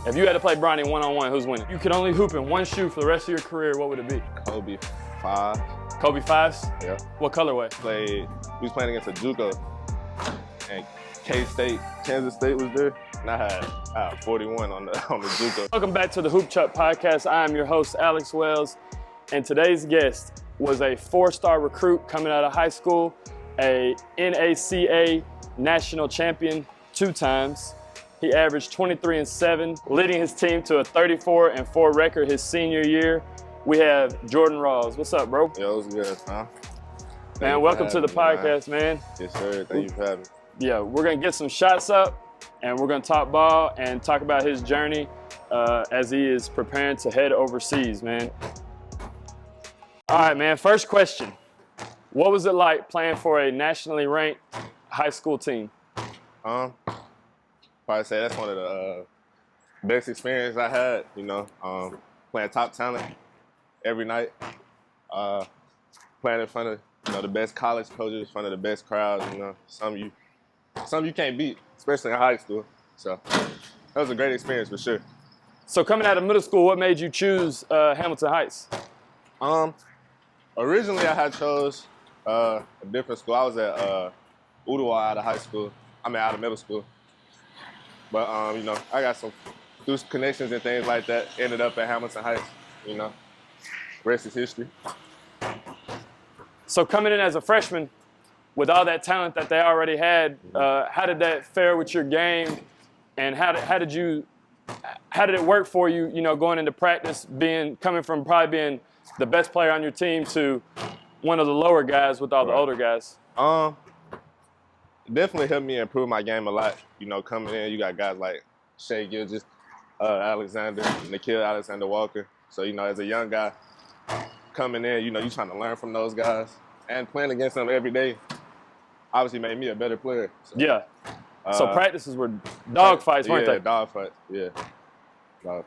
If you had to play Bronny one-on-one, who's winning? You could only hoop in one shoe for the rest of your career, what would it be? Kobe 5. Kobe 5s? Yeah. What colorway? We was playing against a JUCO, and K-State, Kansas State was there, and I had 41 on the JUCO. Welcome back to the Hoop Chuck Podcast. I am your host, Alex Wells, and today's guest was a 4-star recruit coming out of high school, a NACA national champion 2 times. He averaged 23-7, leading his team to a 34-4 record his senior year. We have Jordan Rawls. What's up, bro? Yo, what's good, huh? Man, welcome to the podcast, man. Yes, sir. Thank you for having me. Yeah, we're going to get some shots up, and we're going to talk ball and talk about his journey as he is preparing to head overseas, man. All right, man, first question. What was it like playing for a nationally ranked high school team? Probably say that's one of the best experiences I had, playing top talent every night, playing in front of, the best college coaches, in front of the best crowds, some you can't beat, especially in high school. So that was a great experience for sure. So coming out of middle school, what made you choose Hamilton Heights? Originally I had chose a different school. I was at Udoa out of middle school. But, I got through connections and things like that, ended up at Hamilton Heights, Rest is history. So coming in as a freshman, with all that talent that they already had, how did that fare with your game? And how did it work for you, going into practice, coming from probably being the best player on your team to one of the lower guys with all the older guys? Definitely helped me improve my game a lot. Coming in, you got guys like Shea Gilgis, Alexander, Nikhil Alexander-Walker. So, as a young guy coming in, you're trying to learn from those guys. And playing against them every day obviously made me a better player. So, yeah. So practices were dog fights, weren't they? Yeah, dog fights. Yeah, dog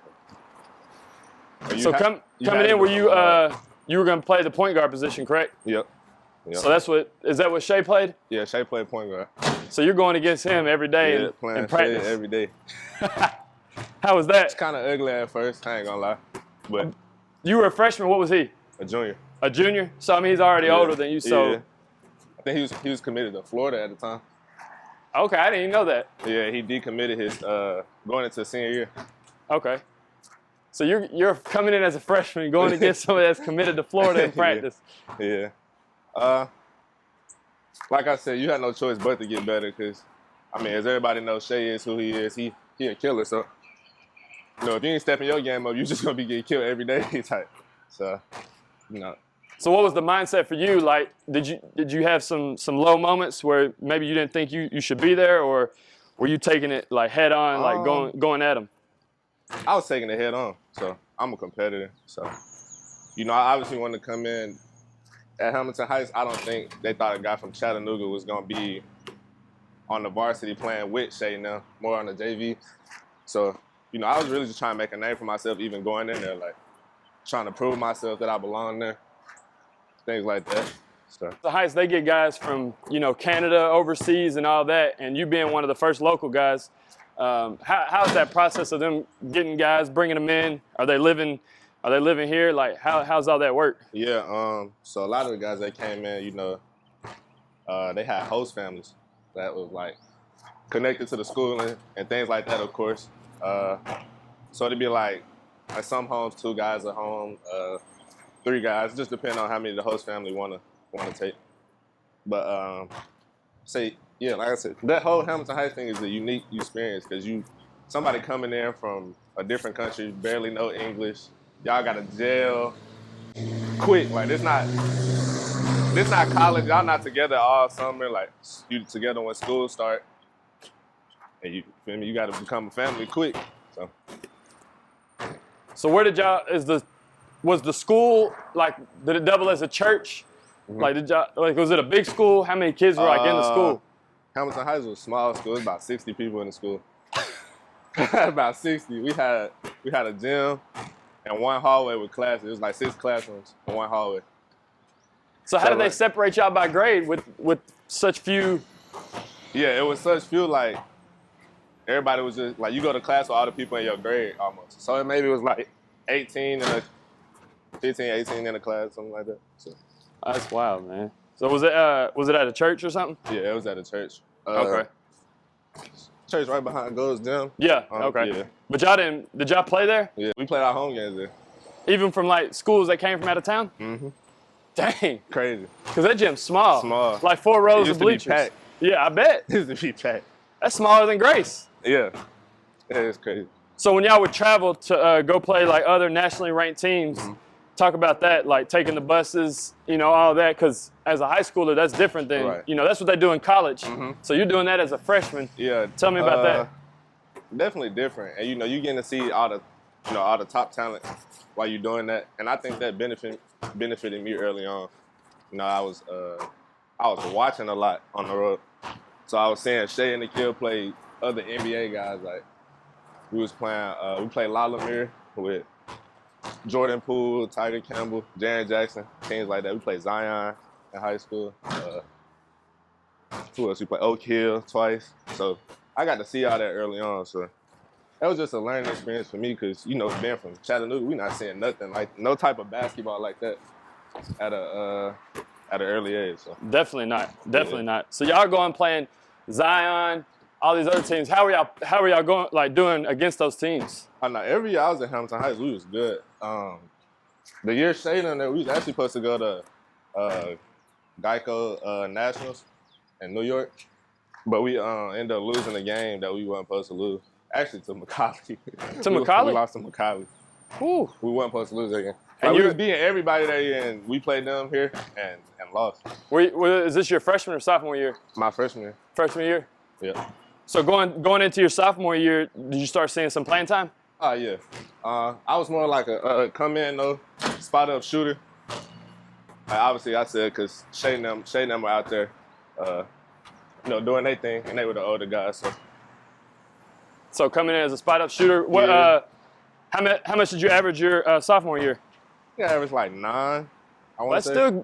fights. So coming in, you were going to play the point guard position, correct? Yep. So is that what Shea played? Yeah, Shea played point guard. So you're going against him every day in practice? Shea every day. How was that? It's kind of ugly at first, I ain't gonna lie. But you were a freshman, what was he? A junior. A junior? So he's already older than you, so. Yeah. I think he was committed to Florida at the time. Okay, I didn't even know that. Yeah, he decommitted his going into senior year. Okay. So you're coming in as a freshman, going against somebody that's committed to Florida in practice. Yeah. Like I said, you had no choice but to get better because, as everybody knows, Shea is who he is. He a killer. So, if you ain't stepping your game up, you're just gonna be getting killed every day type. So, So what was the mindset for you? Like, did you have some low moments where maybe you didn't think you should be there, or were you taking it like head on, like going at them? I was taking it head on. So I'm a competitor. So, I obviously wanted to come in. At Hamilton Heights, I don't think they thought a guy from Chattanooga was going to be on the varsity playing with Shea now, more on the JV. So, I was really just trying to make a name for myself even going in there, like trying to prove myself that I belong there, things like that. So. The Heights, they get guys from, Canada, overseas and all that, and you being one of the first local guys, how's that process of them getting guys, bringing them in? Are they living here? Like, how's all that work? Yeah, so a lot of the guys that came in, they had host families that was like connected to the school and things like that, of course. So it'd be like at some homes, 2 guys at home, 3 guys, just depending on how many the host family wanna take. But like I said, that whole Hamilton Heights thing is a unique experience because somebody coming in from a different country, barely know English. Y'all got to gel quick. Like, this not college. Y'all not together all summer. Like, you together when school start. And you got to become a family quick. So where did was the school, like, did it double as a church? Mm-hmm. Like, was it a big school? How many kids were in the school? Hamilton Heights was a small school. It was about 60 people in the school. About 60. We had a gym. And one hallway with classes. It was like 6 classrooms in one hallway. So how did they separate y'all by grade with such few? Yeah, it was such few, like, everybody was just like, you go to class with all the people in your grade almost. So maybe it was like 18 and 15, 18 in the class, something like that. So. That's wild, man. So was it at a church or something? Yeah, it was at a church. Okay. Church right behind Gold's Gym. Yeah. Okay. Yeah. But did y'all play there? Yeah, we played our home games there. Even from like schools that came from out of town? Mm-hmm. Dang. Crazy. Because that gym's small. Small. Like 4 rows of bleachers. It used to be packed. Yeah, I bet. It used to be packed. That's smaller than Grace. Yeah. Yeah, it's crazy. So when y'all would travel to go play like other nationally ranked teams, talk about that, like taking the buses, all that, because as a high schooler, that's different than, Right. That's what they do in college. So you're doing that as a freshman. Yeah. Tell me about that. Definitely different. And, you're getting to see all the top talent while you're doing that. And I think that benefited me early on. I was watching a lot on the road. So I was seeing Shea and Nikhil play other NBA guys. Like, we was playing, we played La Lemire with Jordan Poole, Tiger Campbell, Jaren Jackson, teams like that. We played Zion in high school. Who else? We played Oak Hill twice. So I got to see all that early on. So that was just a learning experience for me because, being from Chattanooga, we not seeing nothing, like no type of basketball like that at an early age. So. Definitely not. So y'all going playing Zion, all these other teams. How are y'all going, like, doing against those teams? Every year I was at Hamilton Heights, we was good. The year Shade on there, we was actually supposed to go to Geico Nationals in New York, but we ended up losing the game that we weren't supposed to lose. Actually, to Macaulay. We lost to Macaulay. Ooh. We weren't supposed to lose that game. And we was beating everybody that year, and we played them here and lost. Is this your freshman or sophomore year? My freshman year. Freshman year? Yeah. So going into your sophomore year, did you start seeing some playing time? Oh, yeah. I was more like a come in, spot up shooter. Obviously, I said because Shay and them were out there, doing their thing, and they were the older guys. So coming in as a spot up shooter, how much did you average your sophomore year? I averaged like 9.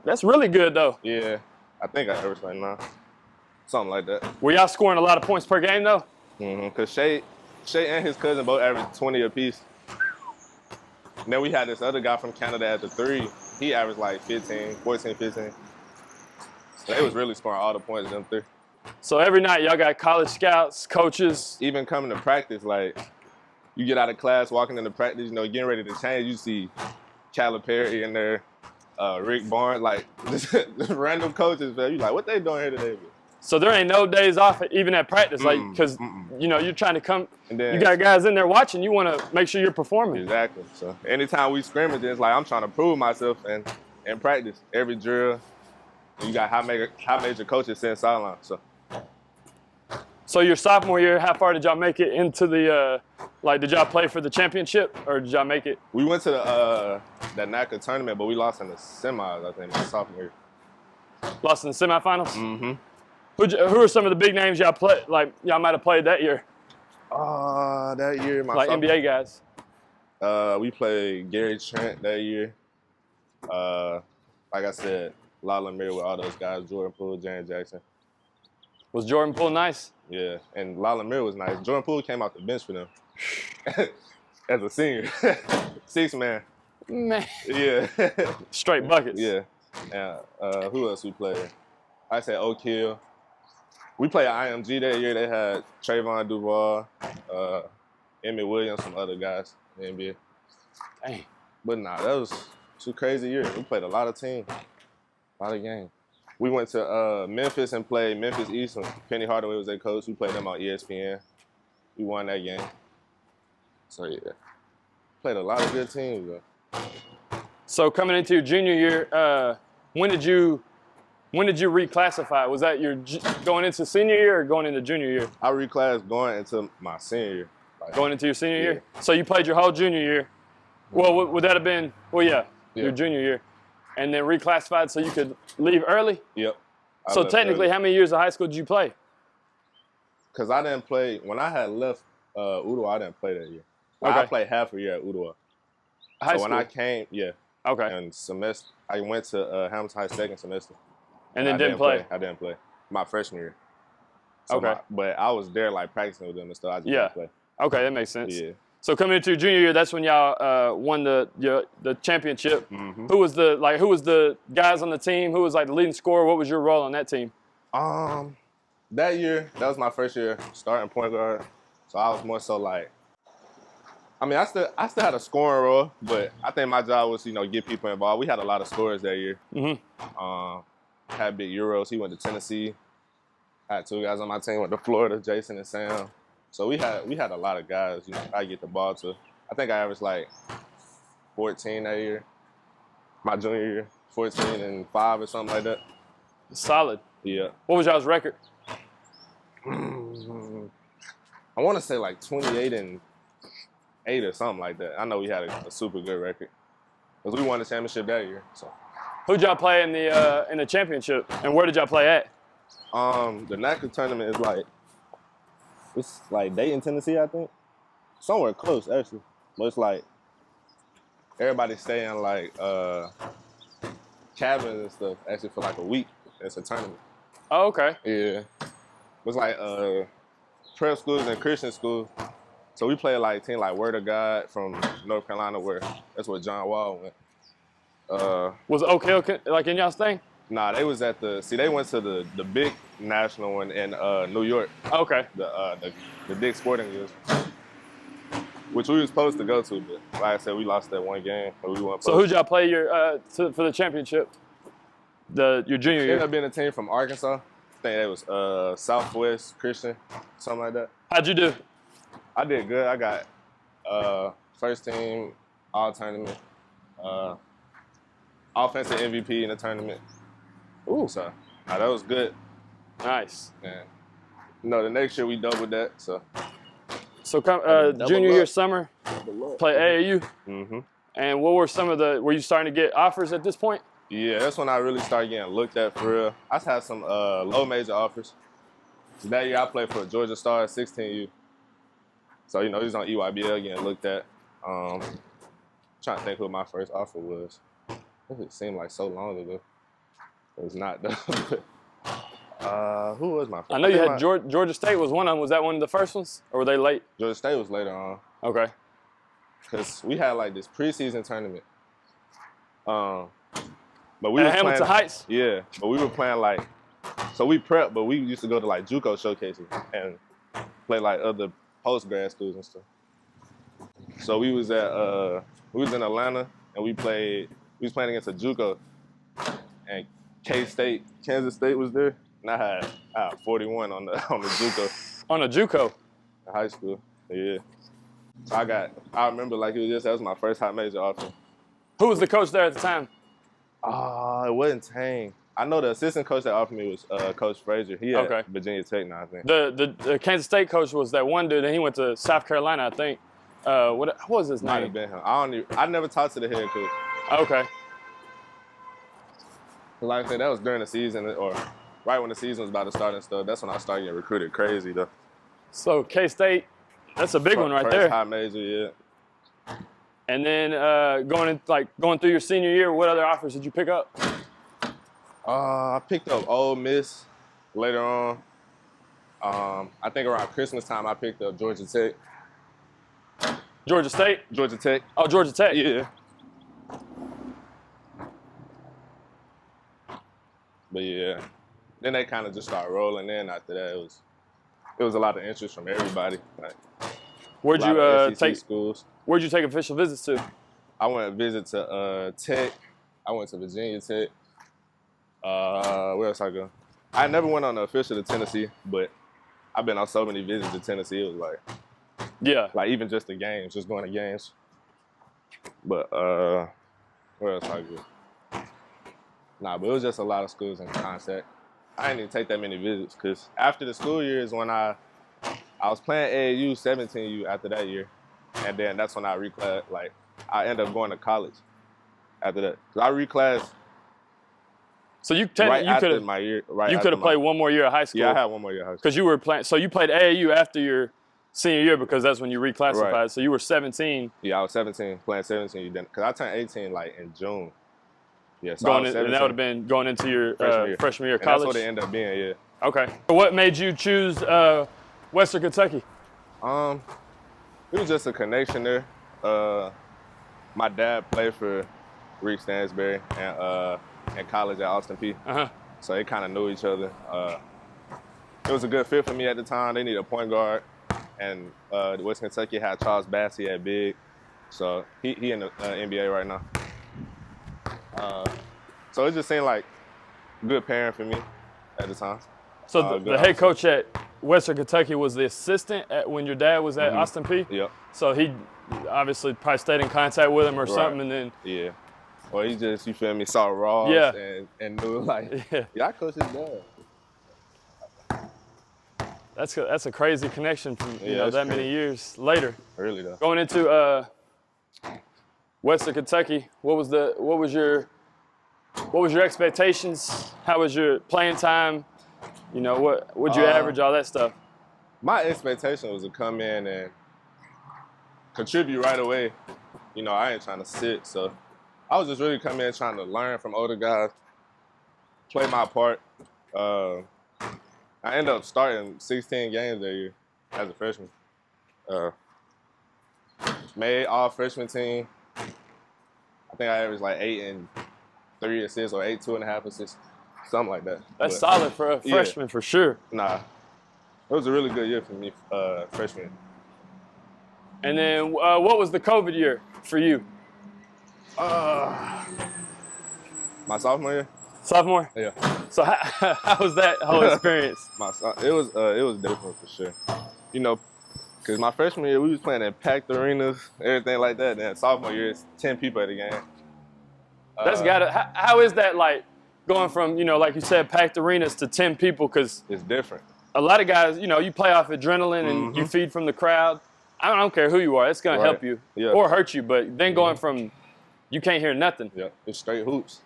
That's really good though. Yeah, I think I averaged like 9, something like that. Were y'all scoring a lot of points per game though? Because Shay and his cousin both averaged 20 apiece. And then we had this other guy from Canada at the 3. He averaged like 14, 15. So they was really scoring all the points them 3. So every night y'all got college scouts, coaches. Even coming to practice, like you get out of class, walking into practice, getting ready to change, you see Calipari in there, Rick Barnes, like just random coaches, man. You like, what they doing here today? So there ain't no days off even at practice, like, because you're trying to come. And then, you got guys in there watching. You want to make sure you're performing. Exactly. So anytime we scrimmage, it's like I'm trying to prove myself and practice every drill. You got high major coaches sitting sideline. So your sophomore year, how far did y'all make it into the? Did y'all play for the championship or did y'all make it? We went to the NACA tournament, but we lost in the semis. I think my sophomore year. Lost in the semifinals. Mm-hmm. Who are some of the big names y'all play? Like y'all might have played that year. That year, NBA guys. We played Gary Trent that year. Like I said, La Lemire with all those guys, Jordan Poole, Jaren Jackson. Was Jordan Poole nice? Yeah, and La Lemire was nice. Jordan Poole came off the bench for them as a senior. 6-man. Man. Yeah. Straight buckets. Yeah. And who else we played? I said Oak Hill. We played IMG that year. They had Trayvon Duval, Emmett Williams, some other guys in the NBA. Dang. But nah, that was a crazy year. We played a lot of teams, a lot of games. We went to Memphis and played Memphis East. When Penny Hardaway was their coach. We played them on ESPN. We won that game. So yeah, played a lot of good teams though. So coming into your junior year, when did you reclassify? Was that your going into senior year or going into junior year? I reclassed going into my senior year. Going into your senior year? So you played your whole junior year. Well, would that have been, your junior year. And then reclassified so you could leave early? Yep. So technically, how many years of high school did you play? Because I didn't play, when I had left Udoa, I didn't play that year. Okay. I played half a year at Udoa. High school? When I came, Okay. And semester, I went to Hamilton High second semester. And then didn't play? I didn't play. My freshman year. So Okay. but I was there like practicing with them and stuff. I just didn't play. Okay, that makes sense. Yeah. So coming into your junior year, that's when y'all won the championship. Mm-hmm. Who was the guys on the team? Who was like the leading scorer? What was your role on that team? That year, that was my first year starting point guard. So I was more so like, I mean, I still had a scoring role, but I think my job was, get people involved. We had a lot of scorers that year. Mm-hmm. Had Big Euros. He went to Tennessee. Had 2 guys on my team, went to Florida, Jason and Sam. So we had a lot of guys, I get the ball to. I think I averaged like 14 that year. My junior year, 14 and 5 or something like that. Solid. Yeah. What was y'all's record? I want to say like 28 and 8 or something like that. I know we had a super good record because we won the championship that year. So. Who'd y'all play in the championship, and where did y'all play at? The NACA tournament is it's like Dayton, Tennessee, I think. Somewhere close, actually. But it's like everybody stay in like cabins and stuff actually for like a week. It's a tournament. Oh, okay. Yeah. It's like prep schools and Christian schools. So we played like a team like Word of God from North Carolina, that's where John Wall went. Was Oak Hill like in y'all's thing? Nah, they was at they went to the big national one in New York. Okay. The big sporting goods, which we were supposed to go to, but like I said, we lost that one game. And we went. So who'd y'all play for the championship? Your junior year? Ended up being a team from Arkansas. I think it was Southwest Christian, something like that. How'd you do? I did good. I got first team all tournament, offensive MVP in the tournament. Ooh. So that was good. Nice. And the next year we doubled that. So junior year summer, play AAU. Mm-hmm. And what were were you starting to get offers at this point? Yeah, that's when I really started getting looked at for real. I had some low major offers. So that year I played for Georgia Star 16U. So, he was on EYBL getting looked at. Trying to think who my first offer was. It seemed like so long ago. It was not though. Who was my first? I know you had Georgia State was one of them. Was that one of the first ones? Or were they late? Georgia State was later on. Okay. Because we had like this preseason tournament. But we at were Hamilton playing, Heights? Yeah, but we were playing so we prepped, but we used to go to like JUCO showcases and play like other post-grad schools and stuff. So we was in Atlanta and we was playing against a JUCO and K-State, Kansas State was there. And I had 41 on the JUCO. On a JUCO? In high school, yeah. So I remember that was my first high major offer. Who was the coach there at the time? It wasn't Tang. I know the assistant coach that offered me was Coach Frazier. He at Virginia Tech now, I think. The Kansas State coach was that one dude, and he went to South Carolina, I think. What was his Might name? have been him. I never talked to the head coach. Okay. Like I said, that was during the season, or right when the season was about to start and stuff. That's when I started getting recruited crazy, though. So K-State, that's a big one right first there. High major, yeah. And then going through your senior year, what other offers did you pick up? I picked up Ole Miss later on. I think around Christmas time, I picked up Georgia Tech. Georgia State? Georgia Tech. Oh, Georgia Tech. Yeah. But yeah, then they kind of just started rolling in after that. It was a lot of interest from everybody. Where'd you take schools? Where'd you take official visits to? I went to visit to Tech. I went to Virginia Tech. Where else I go? I never went on the official to Tennessee, but I've been on so many visits to Tennessee. It was like even just the games, just going to games. But where else I go? Nah, but it was just a lot of schools in contact. I didn't even take that many visits because after the school year is when I was playing AAU 17U after that year, and then that's when I reclassed. I ended up going to college after that. Cause I reclassed. So you after my year. You could have played one more year of high school. Yeah, I had one more year of high school. Because you were playing. So you played AAU after your senior year because that's when you reclassified. Right. So you were 17. Yeah, I was 17 playing 17. Because I turned 18 in June. Yeah, so and that would have been going into your freshman year of college. And that's what it ended up being. Yeah. Okay. So what made you choose Western Kentucky? It was just a connection there. My dad played for Rick Stansbury and in college at Austin Peay. So they kind of knew each other. It was a good fit for me at the time. They needed a point guard, and West Kentucky had Charles Bassey at big, so he in the NBA right now. So it just seemed like good pairing for me at the time. So the head coach at Western Kentucky was the assistant when your dad was at Austin Peay? Yep. So he obviously probably stayed in contact with him or something, and then yeah. Well, he just, you feel me, saw Rawls and knew like, I coach his dad. That's a crazy connection from that many years later. Really though. Going into Western Kentucky, what was your expectations? How was your playing time? You know, what would you average, all that stuff? My expectation was to come in and contribute right away. You know, I ain't trying to sit, so I was just really coming in trying to learn from older guys, play my part. I ended up starting 16 games that year as a freshman. Made all freshman team. I think I averaged like 8 and 3 assists or 8, 2.5 assists, something like that. That's solid for a freshman for sure. Nah, it was a really good year for me, freshman. And then what was the COVID year for you? My sophomore year. Sophomore? Yeah. So how was that whole experience? It was different for sure. You know, because my freshman year we was playing in packed arenas, everything like that. Then sophomore year it's 10 people at the game. That's gotta. How is that like going from like you said packed arenas to 10 people? Because it's different. A lot of guys, you play off adrenaline and you feed from the crowd. I don't care who you are, it's gonna help you or hurt you. But then going from you can't hear nothing. Yeah, it's straight hoops.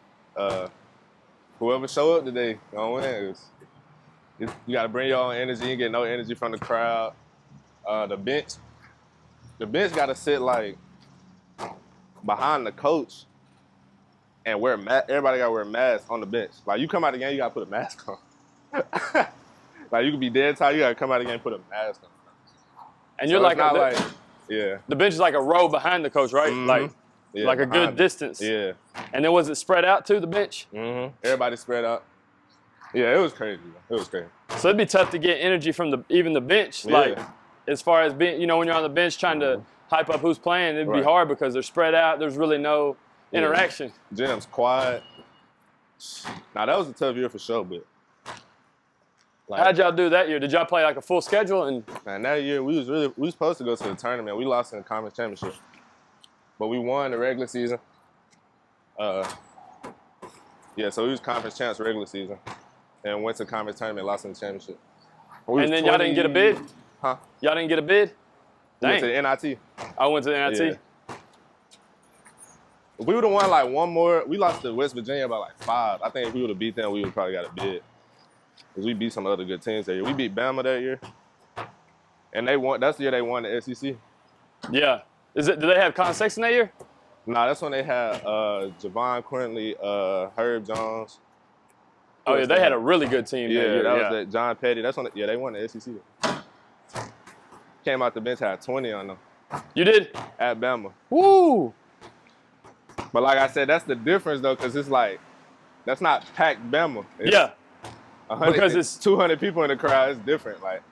Whoever show up today, gonna win. You gotta bring your own energy. You get no energy from the crowd. The bench gotta sit like behind the coach and wear everybody gotta wear masks on the bench. Like you come out of the game, you gotta put a mask on. Like you can be dead tired, you gotta come out of the game and put a mask on. And you're the bench is like a row behind the coach, right? Like a good distance. Yeah. And then was it spread out too, the bench? Everybody spread out. Yeah, it was crazy. It was crazy. So it'd be tough to get energy from even the bench. Like as far as being, when you're on the bench trying to hype up who's playing, it'd be hard because they're spread out. There's really no interaction. Gym's quiet. Now that was a tough year for sure, but how'd y'all do that year? Did y'all play like a full schedule? Man, that year we was supposed to go to the tournament. We lost in the conference championship, but we won the regular season. So we was conference champs regular season, and went to conference tournament, lost in the championship. And then y'all didn't get a bid? Huh? Y'all didn't get a bid? We went to the NIT. I went to the NIT. Yeah. If we would have won like one more, we lost to West Virginia by like 5. I think if we would have beat them, we would probably got a bid. Because we beat some other good teams that year. We beat Bama that year. And they won. That's the year they won the SEC. Yeah. Do they have Con Sexton that year? Nah, that's when they had Javon Quintley, Herb Jones. Oh, yeah, they had a really good team that year. That was John Petty. That's when they won the SEC. Came out the bench, had 20 on them. You did? At Bama. Woo! But like I said, that's the difference, though, because it's like, that's not packed Bama. It's because it's 200 people in the crowd. It's different. Like,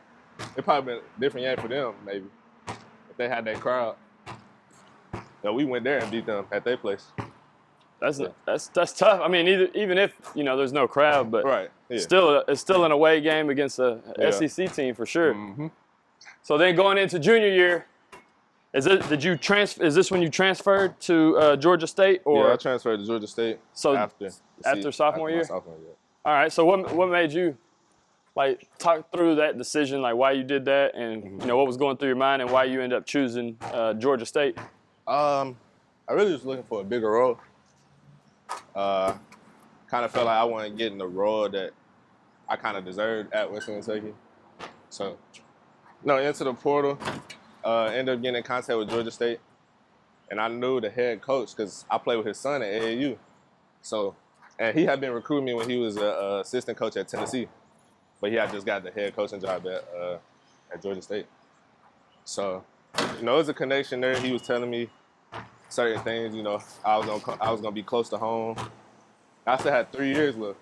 it probably been a different game for them, maybe, if they had that crowd. So we went there and beat them at their place. That's tough. I mean, even if there's no crowd, but it's still an away game against a SEC team for sure. So then going into junior year, is this when you transferred to Georgia State? Or I transferred to Georgia State. So after sophomore year. Sophomore year. All right. So what made you talk through that decision, like why you did that, and what was going through your mind, and why you ended up choosing Georgia State? I really was looking for a bigger role. Kind of felt like I wasn't getting the role that I kind of deserved at Western Kentucky. So, into the portal, ended up getting in contact with Georgia State. And I knew the head coach because I played with his son at AAU. So, and he had been recruiting me when he was an assistant coach at Tennessee. but he had just got the head coaching job at Georgia State. So, you know, it was a connection there. He was telling me certain things. You know, I was gonna be close to home. I still had 3 years left,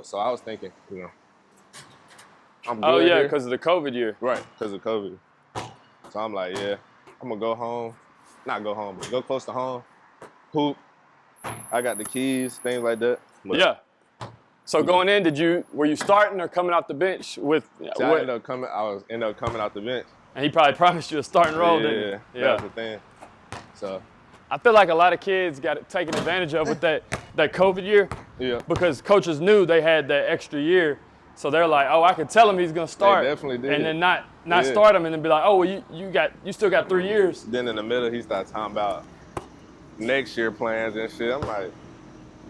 so I was thinking, you know, I'm good. Oh yeah, here. because of the COVID year. Right, because of COVID. So I'm like, yeah, I'm gonna go home. Not go home, but go close to home. Hoop. I got the keys, things like that. But, Yeah. So going in, were you starting or coming off the bench with? See, I ended up coming out the bench. And he probably promised you a starting role, didn't he? Yeah, that's the thing. So I feel like a lot of kids got taken advantage of with that COVID year. Yeah. Because coaches knew they had that extra year, so they're like, oh, I could tell him he's gonna start. They definitely did. And then not start him, and then be like, oh, well, you still got 3 years. Then in the middle, he starts talking about next year plans and shit. I'm like,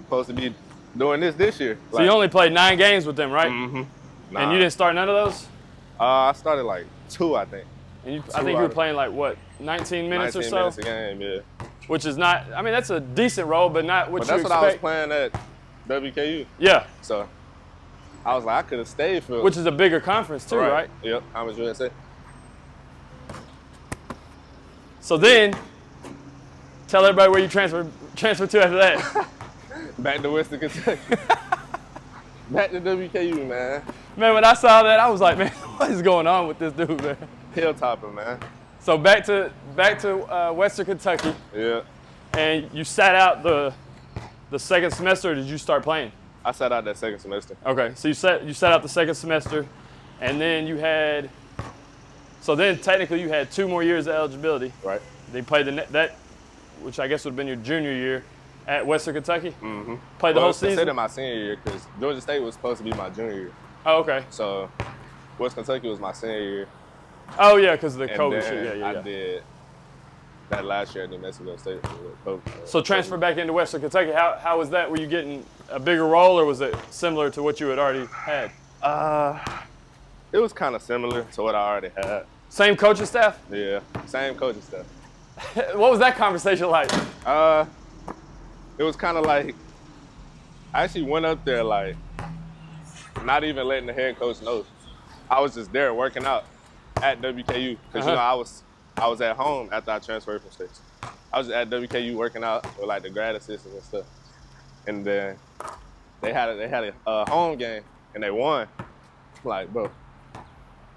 supposed to be doing this year. So you only played 9 games with them, right? Mm-hmm. Nah. And you didn't start none of those? I started like 2, I think. And I think you were playing like what, 19 minutes or so? 19 minutes a game, yeah. Which is not, I mean, that's a decent role, but not what you expect. But that's what I was playing at WKU. Yeah. So I was like, I could have stayed for. Which is a bigger conference too, right? Yep, Conference USA. So then, tell everybody where you transfer to after that. Back to Western Kentucky. Back to WKU, man. Man, when I saw that, I was like, man, what is going on with this dude, man? Hilltopper, man. So back to Western Kentucky. Yeah. And you sat out the second semester, or did you start playing? I sat out that second semester. Okay, so you sat out the second semester, and then you had. So then technically you had 2 more years of eligibility. Right. They played that, which I guess would have been your junior year at Western Kentucky. Mm-hmm. Played the whole season. Considered my senior year because Georgia State was supposed to be my junior year. Oh, okay. So Western Kentucky was my senior year. Oh yeah, because of the and COVID then shit. Yeah. I did that last year at New Mexico State. So transfer back into Western Kentucky. How was that? Were you getting a bigger role, or was it similar to what you had already had? It was kind of similar to what I already had. Same coaching staff? Yeah, same coaching staff. What was that conversation like? It was kind of like, I actually went up there like, not even letting the head coach know. I was just there working out at WKU because you know I was at home after I transferred from States. I was at WKU working out with like the grad assistants and stuff, and then they had a home game and they won. I'm like, bro,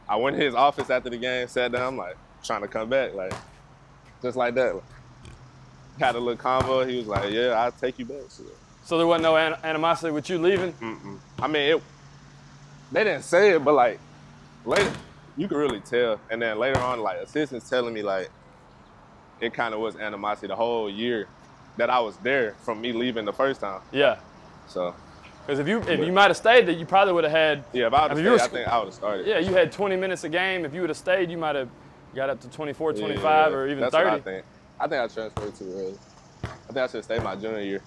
I went to his office after the game, sat down, I'm like, trying to come back, like, just like that. Like, had a little convo. He was like, yeah, I'll take you back. So there wasn't no animosity with you leaving? Mm-mm. I mean, they didn't say it, but like, later, you could really tell. And then later on, like, assistants telling me, like, it kind of was animosity the whole year that I was there from me leaving the first time. Yeah. So. Because if you might have stayed there, you probably would have had. Yeah, if I would have stayed, I think I would have started. Yeah, you had 20 minutes a game. If you would have stayed, you might have got up to 24, 25, yeah, or even that's 30. What I think. I think I transferred too early. I think I should have stayed my junior year.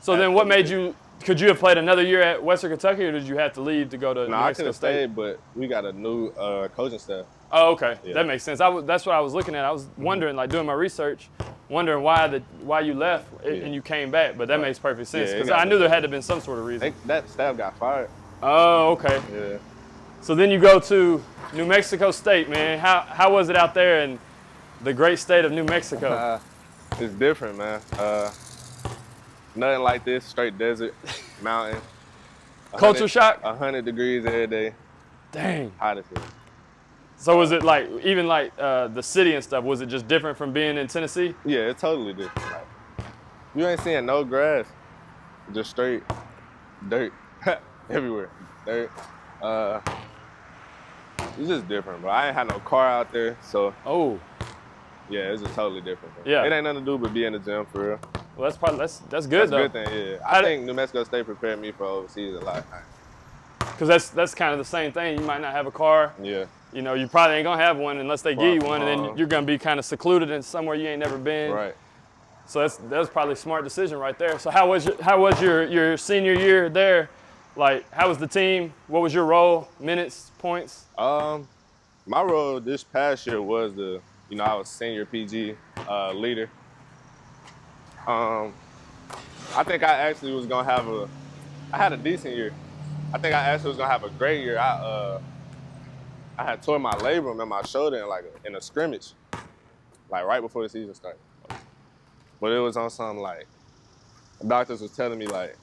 So then what made you, could you have played another year at Western Kentucky, or did you have to leave to go to New Mexico State? No, I could have stayed, but we got a new coaching staff. Oh, okay. Yeah. That makes sense. That's what I was looking at. I was wondering, like doing my research, wondering why you left and you came back, but that makes perfect sense because I knew there had to have been some sort of reason. That staff got fired. Oh, okay. Yeah. So then you go to New Mexico State, man. How was it out there in the great state of New Mexico? It's different, man. Nothing like this, straight desert, mountain. Culture shock? 100 degrees every day. Dang. Hot as hell. So was it like, even like the city and stuff, was it just different from being in Tennessee? Yeah, it's totally different. Like, you ain't seeing no grass, just straight dirt everywhere. Dirt. It's just different, bro. I ain't had no car out there, so. Oh. Yeah, it's just totally different. Bro. Yeah. It ain't nothing to do but be in the gym for real. Well, that's good though. That's a good thing, yeah. I think New Mexico State prepared me for overseas a lot. Because that's kind of the same thing. You might not have a car. Yeah. You know, you probably ain't gonna have one unless they give you one, and then you're gonna be kind of secluded in somewhere you ain't never been. Right. So that's probably a smart decision right there. So how was your senior year there? Like, how was the team? What was your role? Minutes, points? My role this past year was I was senior PG leader. I think I actually was gonna have I had a decent year. I think I actually was gonna have a great year. I had tore my labrum in my shoulder in a scrimmage, like right before the season started. But it was on something like the doctors was telling me like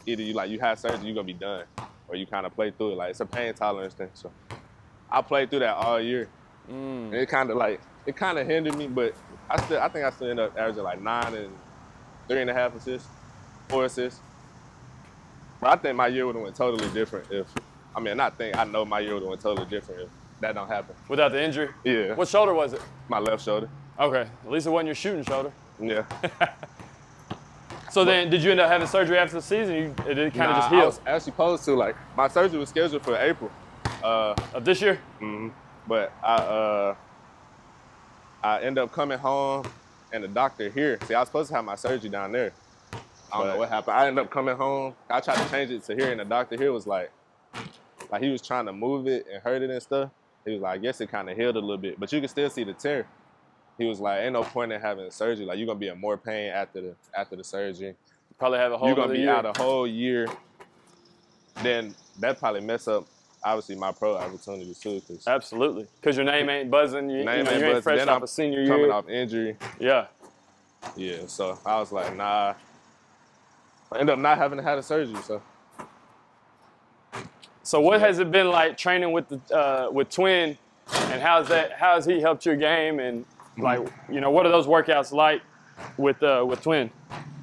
either you have surgery, you're gonna be done, or you kind of play through it. Like it's a pain tolerance thing. So I played through that all year. And it kind of hindered me, but I think I still ended up averaging like 9 and 3.5 assists, 4 assists. But I think my year would have went totally different I know my year would have went totally different if that don't happen. Without the injury? Yeah. What shoulder was it? My left shoulder. Okay, at least it wasn't your shooting shoulder. Yeah. So then, did you end up having surgery after the season? It did kind of just heal? I was actually supposed to. Like, my surgery was scheduled for April. Of this year? Mm-hmm. But I ended up coming home, and the doctor here, see, I was supposed to have my surgery down there. I don't know what happened. I ended up coming home. I tried to change it to here, and the doctor here was like he was trying to move it and hurt it and stuff. He was like, I guess it kind of healed a little bit, but you can still see the tear. He was like, ain't no point in having surgery. Like, you're gonna be in more pain after the surgery. Probably have a whole You're gonna be year. out a whole year. Then that probably mess up, obviously, my pro opportunities too. Absolutely, because your name ain't buzzing. You ain't fresh then off I'm a senior year. coming off injury. Yeah. Yeah, so I was like, nah. I ended up not having to have the surgery, so. So what has it been like training with Twin, and how has he helped your game, and like, what are those workouts like with Twin?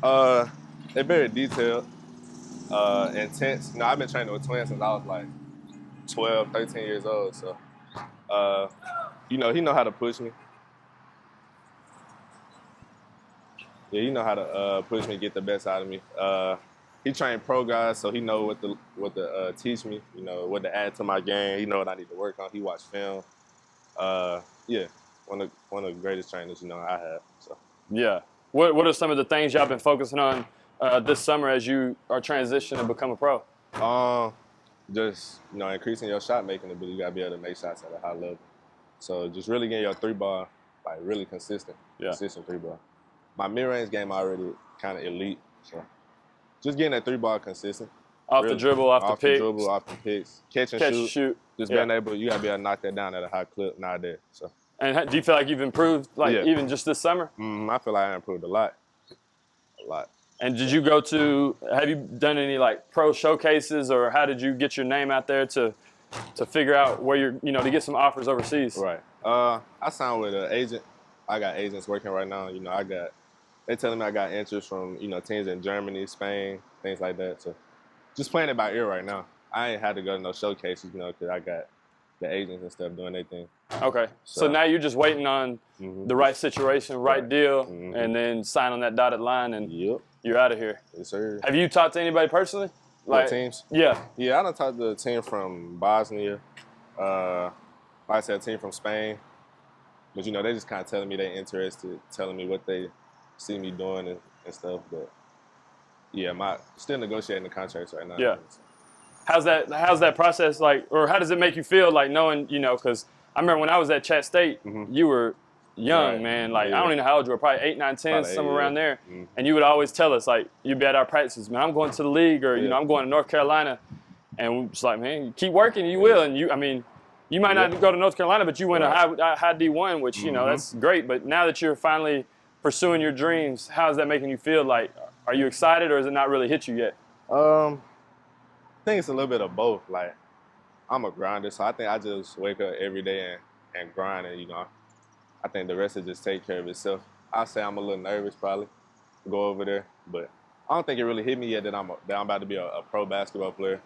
They're very detailed, intense. I've been training with Twin since I was like 12, 13 years old, so he know how to push me. Yeah, he know how to push me, get the best out of me. He trained pro guys, so he know what to teach me. What to add to my game. He know what I need to work on. He watched film. Yeah, one of the greatest trainers I have. So. Yeah. What are some of the things y'all been focusing on this summer as you are transitioning to become a pro? Just increasing your shot making ability. You gotta be able to make shots at a high level. So just really getting your 3-ball like really consistent. Yeah. Consistent 3-ball. My mid-range game already kind of elite. So just getting that 3-ball consistent. Off the dribble, off the pick. Off the dribble, off the picks. Catch and shoot. Just being able, you gotta be able to knock that down at a high clip nowadays. So. And do you feel like you've improved, even just this summer? I feel like I improved a lot. A lot. And have you done any like pro showcases, or how did you get your name out there to figure out where you're, to get some offers overseas? Right. I signed with an agent. I got agents working right now. They telling me I got interest from, teams in Germany, Spain, things like that. So just playing it by ear right now. I ain't had to go to no showcases, because I got the agents and stuff doing their thing. Okay. So now you're just waiting on the right situation, right deal, and then sign on that dotted line, and you're out of here. Yes, sir. Have you talked to anybody personally? Like teams? Yeah. Yeah, I done talked to a team from Bosnia. Like I said, a team from Spain. But, they just kind of telling me they're interested, telling me what they see me doing and stuff. But, yeah, still negotiating the contracts right now. Yeah. How's that process like, or how does it make you feel like knowing, because I remember when I was at Chat State, you were young, man. Like, I don't even know how old you were, probably 8, 9, 10, somewhere around there. And you would always tell us, like, you'd be at our practices, man, I'm going to the league, or, I'm going to North Carolina. And we're just like, man, you keep working, you will. And you might not go to North Carolina, but you went to high D1, which, that's great. But now that you're finally pursuing your dreams, how's that making you feel? Like, are you excited, or has it not really hit you yet? I think it's a little bit of both. Like, I'm a grinder, so I think I just wake up every day and grind, and I think the rest will just take care of itself. I say I'm a little nervous probably to go over there, but I don't think it really hit me yet that I'm about to be a pro basketball player.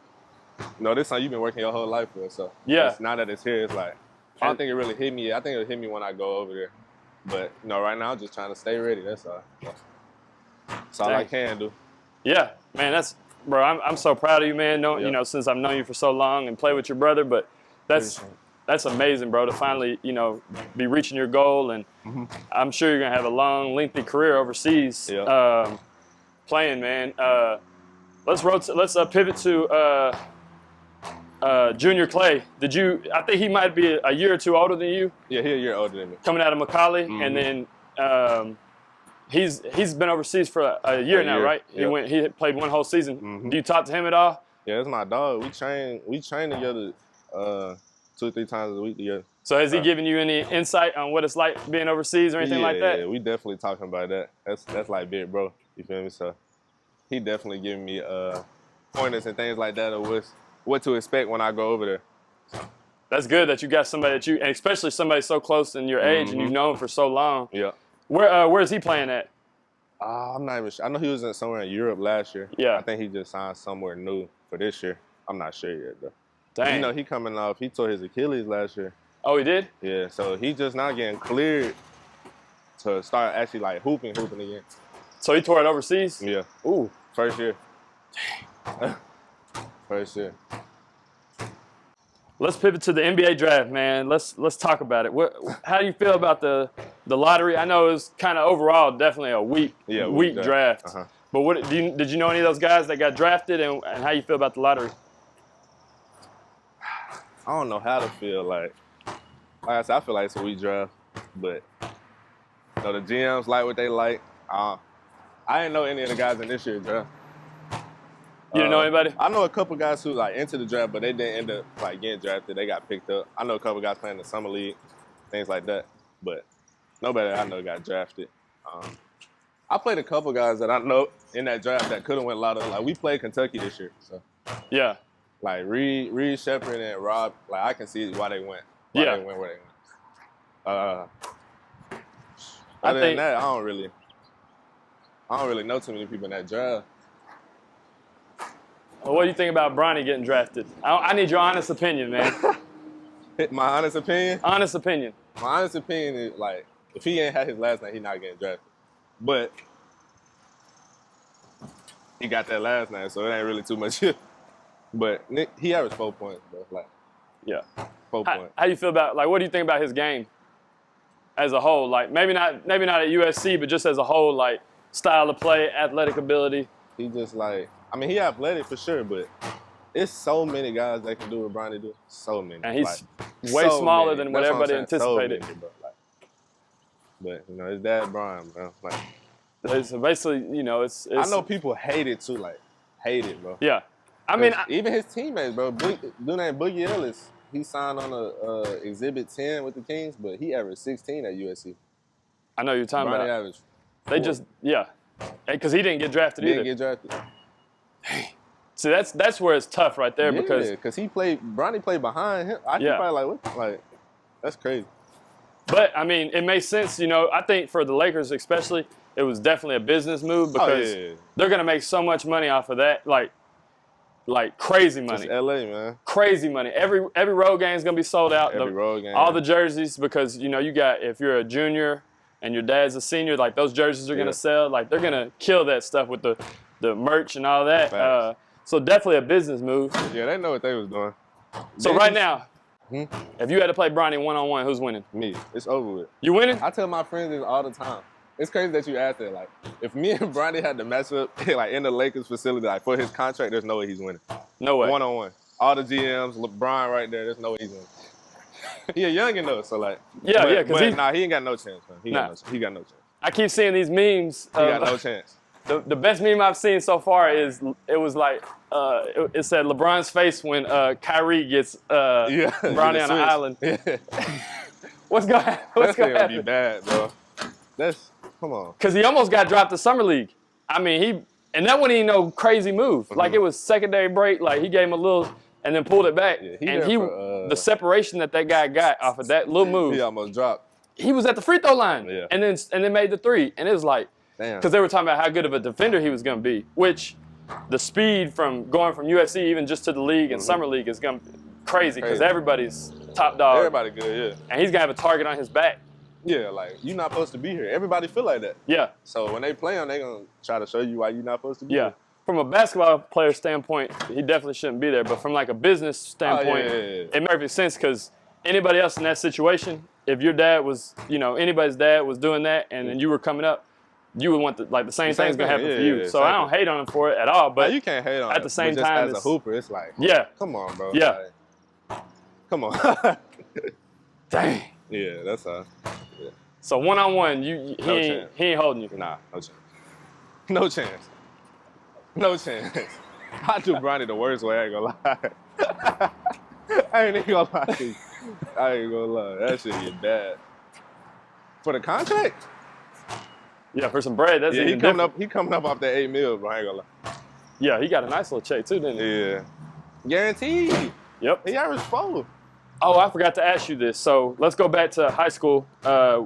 This something you've been working your whole life for, so now that it's here, it's like I don't think it really hit me yet. I think it'll hit me when I go over there. But right now I'm just trying to stay ready. That's all. That's all I can do. Yeah, man, bro, I'm so proud of you, man. Since I've known you for so long and play with your brother, but that's amazing, bro, to finally, be reaching your goal, and I'm sure you're gonna have a long, lengthy career overseas playing, man. Let's pivot to Junior Clay. I think he might be a year or two older than you. Yeah, he's a year older than me. Coming out of Macaulay, and then he's been overseas for a year now, right? Yep. He played one whole season. Do you talk to him at all? Yeah, it's my dog. We train together 2 or 3 times a week together. So has he given you any insight on what it's like being overseas or anything like that? Yeah, we definitely talking about that. That's like big bro. You feel me? So he definitely giving me pointers and things like that of what to expect when I go over there. That's good that you got somebody that and especially somebody so close in your age and you've known for so long. Yeah. Where is he playing at? I'm not even sure. I know he was somewhere in Europe last year. Yeah. I think he just signed somewhere new for this year. I'm not sure yet though. Dang. You know, he tore his Achilles last year. Oh, he did? Yeah, so he just now getting cleared to start actually like hooping again. So he tore it overseas? Yeah. Ooh. First year. First year. Let's pivot to the NBA draft, man. Let's talk about it. How do you feel about the lottery? I know it was kind of overall definitely a weak draft. Uh-huh. But did you know any of those guys that got drafted and how you feel about the lottery? I don't know how to feel. Like I said, I feel like it's a weak draft, but you know, the GMs like what they like. I didn't know any of the guys in this year's draft. You didn't know anybody? I know a couple guys who like entered the draft, but they didn't end up like getting drafted. They got picked up. I know a couple guys playing in the summer league, things like that. But nobody I know got drafted. I played a couple guys that I know in that draft that could have went lotto. Like we played Kentucky this year, so yeah. Like Reed Shepherd and Rob, like I can see why they went. They went where they went. Other than that, I don't really know too many people in that draft. Well, what do you think about Bronny getting drafted? I need your honest opinion, man. My honest opinion? Honest opinion. My honest opinion is, like, if he ain't had his last name, he's not getting drafted. But he got that last name, so it ain't really too much. But he averaged 4 points, bro. Like, yeah. 4 points. How do you feel about, like, what do you think about his game as a whole? Like, maybe not at USC, but just as a whole, like, style of play, athletic ability. He just, like, I mean, he athletic for sure, but it's so many guys that can do what Bronny do. So many. And he's way smaller than what everybody anticipated. So many, bro. Like, but, you know, his dad, Brian, bro. Like, so basically, you know, it's I know people hate it, too. Like, hate it, bro. Yeah. I mean, even his teammates, bro. Dude named Boogie Ellis, he signed on a Exhibit 10 with the Kings, but he averaged 16 at USC. I know you're talking Bronny about. Averaged 4. They just, yeah. Because he didn't get drafted either. Didn't get drafted. See, that's where it's tough right there because Bronny played behind him. I think probably what? Like, that's crazy. But, I mean, it makes sense, you know. I think for the Lakers especially, it was definitely a business move because they're going to make so much money off of that. Like crazy money. It's LA, man. Crazy money. Every road game is gonna be sold out. Every road game. All the jerseys, because you know you got, if you're a junior and your dad's a senior, like those jerseys are gonna sell. Like they're gonna kill that stuff with the merch and all that. So definitely a business move. Yeah, they know what they was doing. So right now, if you had to play Bronny one-on-one, who's winning? Me. It's over with. You winning? I tell my friends this all the time. It's crazy that you asked that. Like, if me and Bronny had to match up, like in the Lakers facility, like for his contract, there's no way he's winning. No way. One-on-one. All the GMs, LeBron right there, there's no way he's winning. He a youngin' though, so like. Yeah, he ain't got no chance, man. He got no chance. I keep seeing these memes. He got no chance. The best meme I've seen so far is it was like it said LeBron's face when Kyrie gets Bronny on an island. Yeah. What's gonna happen? That's gonna be bad, bro. Come on. Because he almost got dropped to Summer League. I mean, and that wasn't even no crazy move. Like, it was secondary break. Like, he gave him a little and then pulled it back. Yeah, the separation that guy got off of that little move. He almost dropped. He was at the free throw line. Yeah. And then made the three. And it was like, because they were talking about how good of a defender he was going to be, which the speed from going from USC even just to the league and Summer League is going to be crazy because everybody's top dog. Everybody good, yeah. And he's going to have a target on his back. Yeah, like, you're not supposed to be here. Everybody feel like that. Yeah. So when they play him, they're going to try to show you why you're not supposed to be here. From a basketball player standpoint, he definitely shouldn't be there. But from like a business standpoint, it makes sense because anybody else in that situation, if your dad was, you know, anybody's dad was doing that and then you were coming up, you would want the same thing's going to happen for you. So I don't hate on him for it at all. But you can't hate on at the same time, as a hooper, it's like, come on, bro. Yeah. Like, come on. Dang. Yeah, that's all. Yeah. So one-on-one, he ain't holding you. Nah, no chance. No chance. No chance. I do Bronny the worst way, I ain't gonna lie. I ain't even gonna lie to you. I ain't gonna lie. That shit get bad. For the contract? Yeah, for some bread, that's even different. He coming up off that $8 million, bro. I ain't gonna lie. Yeah, he got a nice little check too, didn't he? Yeah. Guaranteed. Yep. He averaged 4. Oh, I forgot to ask you this. So let's go back to high school. I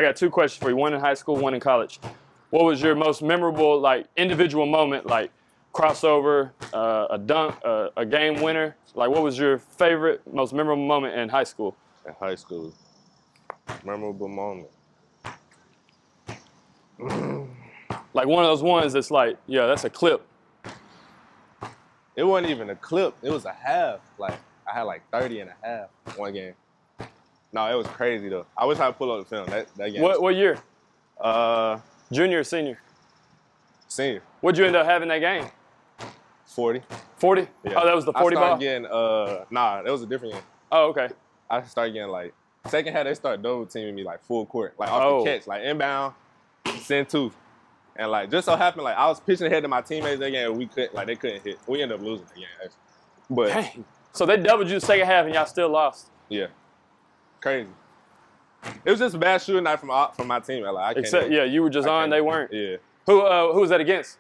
got 2 questions for you. One in high school, one in college. What was your most memorable, like, individual moment, like crossover, a dunk, a game winner? Like, what was your favorite, most memorable moment in high school? In high school, memorable moment. Like one of those ones that's like, yeah, that's a clip. It wasn't even a clip. It was a half. Like, I had like 30 and a half one game. No, it was crazy, though. I wish I could pull up the film. That game. What year? Junior or senior? Senior. What'd you end up having that game? 40. 40? Yeah. Oh, that was the 40 ball? Nah, that was a different game. Oh, okay. I started getting like, second half, they started double teaming me like full court. Like off the catch, like inbound, send 2. And like, just so happened, like I was pitching ahead to my teammates that game, they couldn't hit. We ended up losing the game, actually. But dang. So they doubled you the second half and y'all still lost? Yeah. Crazy. It was just a bad shooting night from my team. Like, you were just on, they weren't. Yeah. Who was that against?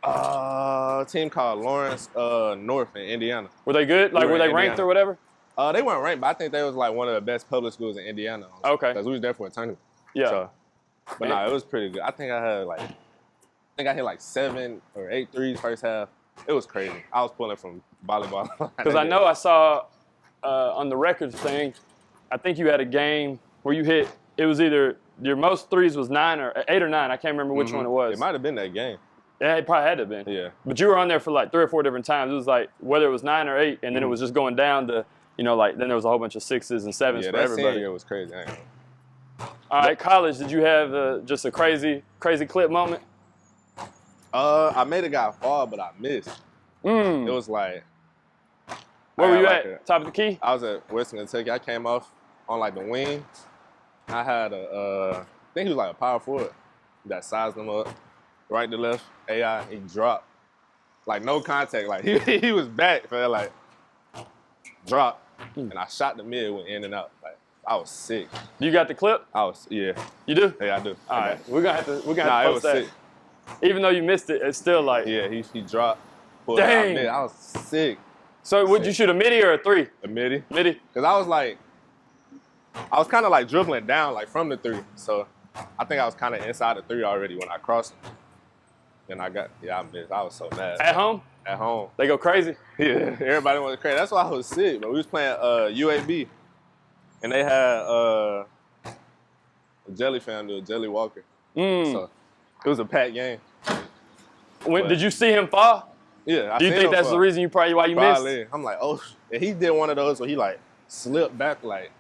A team called Lawrence North in Indiana. Were they good? Like, were they ranked or whatever? They weren't ranked, but I think they was like one of the best public schools in Indiana. Okay. Because we was there for a tournament. Yeah. So, but it was pretty good. I think I hit like 7 or 8 threes first half. It was crazy. I was pulling from volleyball. Because I know I saw on the records thing, I think you had a game where you hit, it was either your most threes was 8 or 9. I can't remember which one it was. It might have been that game. Yeah, it probably had to have been. Yeah. But you were on there for like 3 or 4 different times. It was like whether it was 9 or 8, and then it was just going down to, like then there was a whole bunch of 6s and 7s for everybody. Yeah, it was crazy. All right, college, did you have just a crazy clip moment? I made a guy fall, but I missed. It was like. Where were you at? Top of the key? I was at Western Kentucky. I came off on like the wing. I had I think he was like a power forward that sized him up, right to left, AI, he dropped. Like no contact, like he was back, man, like dropped. And I shot the mid, went in and out. Like I was sick. You got the clip? Yeah. You do? Yeah, I do. All right, we're gonna have to post that. Sick. Even though you missed it, it's still like. Yeah, he dropped. Dang. I was sick. So would you shoot a midi or a 3? A midi. Midi. Because I was kind of like dribbling down like from the 3. So I think I was kind of inside the 3 already when I crossed him. And I missed. I was so mad. At home? At home. They go crazy? Yeah, everybody went crazy. That's why I was sick. But we was playing UAB. And they had a Jelly family, a Jelly Walker. So it was a packed game. Did you see him fall? Yeah. Do you think that's the reason why you missed? I'm like, oh, and he did one of those where he like slipped back, like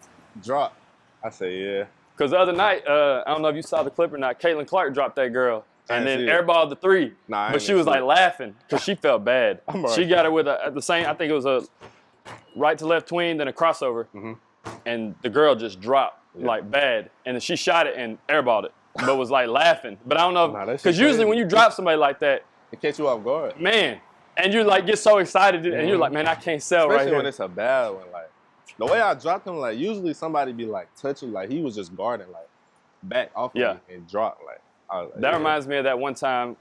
dropped. I said, yeah. Because the other night, I don't know if you saw the clip or not, Caitlin Clark dropped that girl. And then airballed the 3. But she was like laughing because she felt bad. She got it with the same, I think it was a right to left tween, then a crossover. And the girl just dropped like bad. And then she shot it and airballed it, but was like laughing. But I don't know, because usually when you drop somebody like that, it catch you off guard. Man, and you like get so excited and you're like, man, I can't sell especially right here. When it's a bad one. Like the way I dropped him, like usually somebody be like touching, like he was just guarding, like back off of me and dropped. Like, I was like, that reminds me of that one time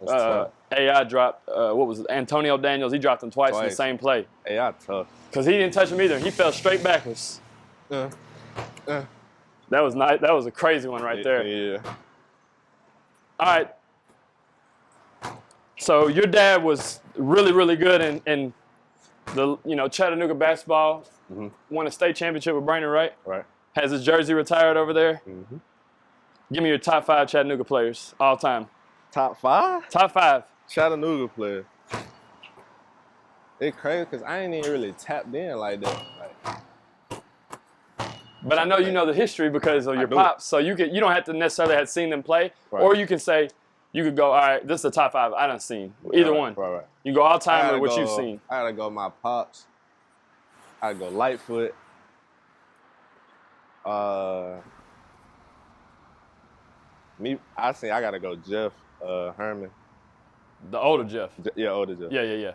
AI dropped, what was it, Antonio Daniels, he dropped him twice in the same play. AI tough. Because he didn't touch him either. He fell straight backwards. That was nice. That was a crazy one right there. Yeah. All right. So your dad was really, really good in the Chattanooga basketball. Won a state championship with Brandon, right? Right. Has his jersey retired over there. Give me your top 5 Chattanooga players all time. Top 5? Top 5. Chattanooga players. It's crazy because I ain't even really tapped in like that. But I know you know the history because of your pops, so you don't have to necessarily have seen them play, or you can say. You could go, all right, this is the top 5 I done seen. Either one. Right. You go all time with what you've seen. I gotta go my pops. I gotta go Lightfoot. I gotta go Jeff Herman. The older Jeff. Yeah, older Jeff. Yeah.